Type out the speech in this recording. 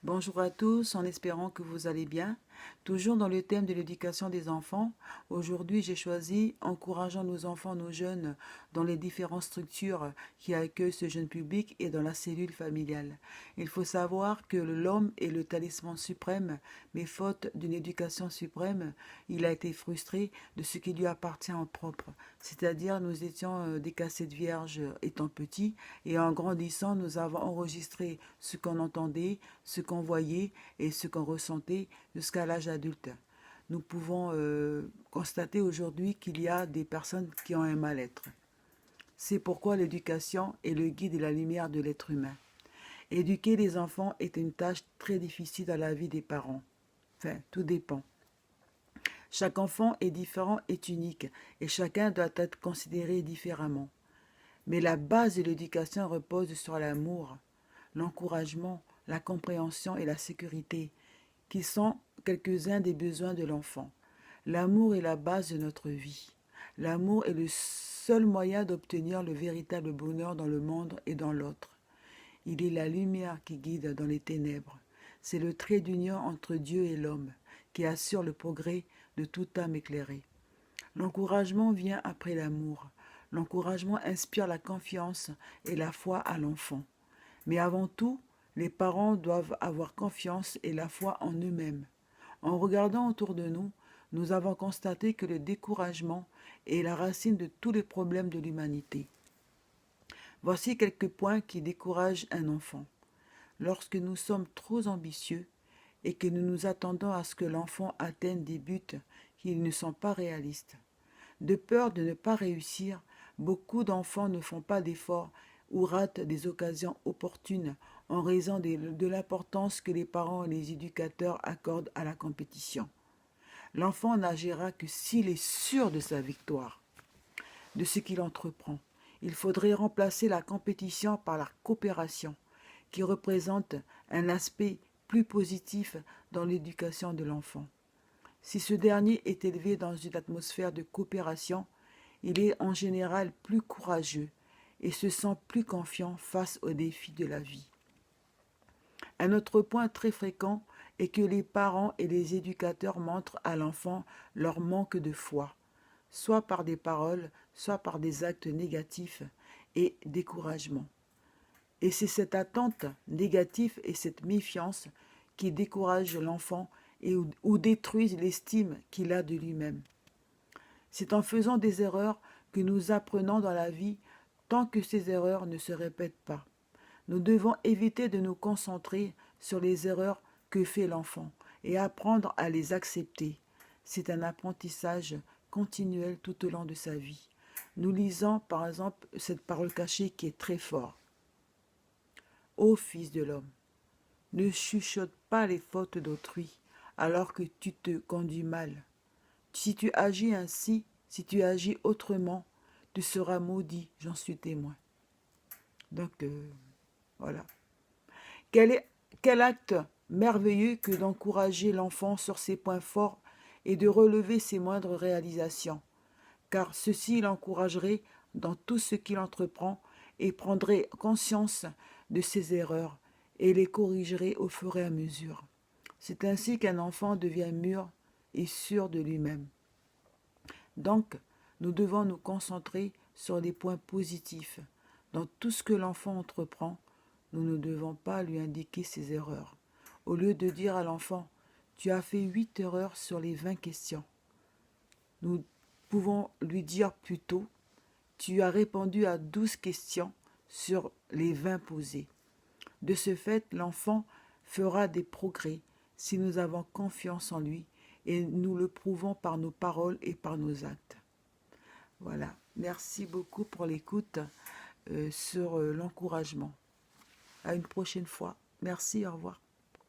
Bonjour à tous, en espérant que vous allez bien. Toujours dans le thème de l'éducation des enfants, aujourd'hui j'ai choisi encourageant nos enfants, nos jeunes dans les différentes structures qui accueillent ce jeune public et dans la cellule familiale. Il faut savoir que l'homme est le talisman suprême, mais faute d'une éducation suprême, il a été frustré de ce qui lui appartient en propre. C'est-à-dire nous étions des cassettes vierges étant petits et en grandissant nous avons enregistré ce qu'on entendait, ce qu'on voyait et ce qu'on ressentait jusqu'à l'âge adulte. Nous pouvons constater aujourd'hui qu'il y a des personnes qui ont un mal-être. C'est pourquoi l'éducation est le guide et la lumière de l'être humain. Éduquer les enfants est une tâche très difficile dans la vie des parents. Enfin, tout dépend. Chaque enfant est différent, est unique, et chacun doit être considéré différemment. Mais la base de l'éducation repose sur l'amour, l'encouragement, la compréhension et la sécurité, qui sont quelques-uns des besoins de l'enfant. L'amour est la base de notre vie. L'amour est le seul moyen d'obtenir le véritable bonheur dans le monde et dans l'autre. Il est la lumière qui guide dans les ténèbres. C'est le trait d'union entre Dieu et l'homme qui assure le progrès de toute âme éclairée. L'encouragement vient après l'amour. L'encouragement inspire la confiance et la foi à l'enfant. Mais avant tout, les parents doivent avoir confiance et la foi en eux-mêmes. En regardant autour de nous, nous avons constaté que le découragement est la racine de tous les problèmes de l'humanité. Voici quelques points qui découragent un enfant. Lorsque nous sommes trop ambitieux et que nous nous attendons à ce que l'enfant atteigne des buts qui ne sont pas réalistes. De peur de ne pas réussir, beaucoup d'enfants ne font pas d'efforts ou ratent des occasions opportunes en raison de l'importance que les parents et les éducateurs accordent à la compétition. L'enfant n'agira que s'il est sûr de sa victoire, de ce qu'il entreprend. Il faudrait remplacer la compétition par la coopération, qui représente un aspect plus positif dans l'éducation de l'enfant. Si ce dernier est élevé dans une atmosphère de coopération, il est en général plus courageux et se sent plus confiant face aux défis de la vie. Un autre point très fréquent est que les parents et les éducateurs montrent à l'enfant leur manque de foi, soit par des paroles, soit par des actes négatifs et découragement. Et c'est cette attente négative et cette méfiance qui découragent l'enfant ou détruisent l'estime qu'il a de lui-même. C'est en faisant des erreurs que nous apprenons dans la vie tant que ces erreurs ne se répètent pas. Nous devons éviter de nous concentrer sur les erreurs que fait l'enfant et apprendre à les accepter. C'est un apprentissage continuel tout au long de sa vie. Nous lisons par exemple cette parole cachée qui est très forte. Ô fils de l'homme, ne chuchote pas les fautes d'autrui alors que tu te conduis mal. Si tu agis ainsi, si tu agis autrement, tu seras maudit, j'en suis témoin. Donc, voilà. Quel acte merveilleux que d'encourager l'enfant sur ses points forts et de relever ses moindres réalisations, car ceci l'encouragerait dans tout ce qu'il entreprend et prendrait conscience de ses erreurs et les corrigerait au fur et à mesure. C'est ainsi qu'un enfant devient mûr et sûr de lui-même. Donc, nous devons nous concentrer sur les points positifs. Dans tout ce que l'enfant entreprend, nous ne devons pas lui indiquer ses erreurs. Au lieu de dire à l'enfant, tu as fait 8 erreurs sur les 20 questions, nous pouvons lui dire plutôt, tu as répondu à 12 questions sur les 20 posées. De ce fait, l'enfant fera des progrès si nous avons confiance en lui et nous le prouvons par nos paroles et par nos actes. Voilà, merci beaucoup pour l'écoute sur l'encouragement. À une prochaine fois. Merci, au revoir.